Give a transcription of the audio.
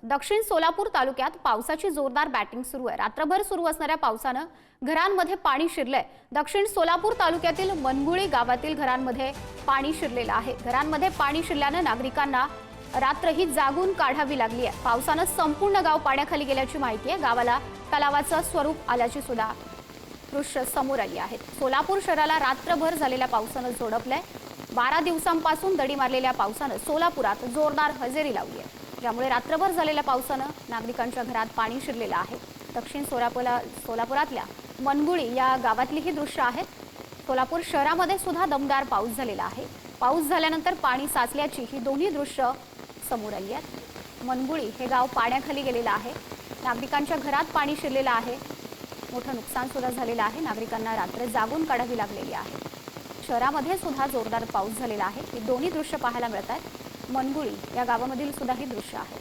दक्षिण सोलापूर तालुक्यात पावसाची जोरदार बॅटिंग सुरू आहे। रात्रभर सुरू असणाऱ्या पावसानं घरांमध्ये पाणी शिरलंय। दक्षिण सोलापूर तालुक्यातील मनगुळी गावातील घरांमध्ये पाणी शिरलेलं आहे। घरांमध्ये पाणी शिरल्यानं नागरिकांना रात्रही जागून काढावी लागली आहे। पावसानं संपूर्ण गाव पाण्याखाली गेल्याची माहिती आहे। गावाला तलावाचं स्वरूप आल्याची सुद्धा दृश्य समोर आली आहेत। सोलापूर शहराला रात्रभर झालेल्या पावसानं झोडपलंय। 12 दिवसांपासून दडी मारलेल्या पावसानं सोलापुरात जोरदार हजेरी लावली आहे, ज्यामुळे रात्रभर झालेल्या पावसानं नागरिकांच्या घरात पाणी शिरलेलं आहे। दक्षिण सोलापुरातल्या मनगुळी या गावातली ही दृश्य आहेत। सोलापूर शहरामध्ये सुद्धा दमदार पाऊस झालेला आहे। पाऊस झाल्यानंतर पाणी साचल्याची ही दोन्ही दृश्य समोर आली आहेत। मनगुळी हे गाव पाण्याखाली गेलेलं आहे। नागरिकांच्या घरात पाणी शिरलेलं आहे। मोठं नुकसान सुद्धा झालेलं आहे। नागरिकांना रात्र जागून काढावी लागलेली आहे। शहरामध्ये सुद्धा जोरदार पाऊस झालेला आहे। ही दोन्ही दृश्य पाहायला मिळतात। मनगुळी या गावामधील सुद्धा ही दृश्य आहे।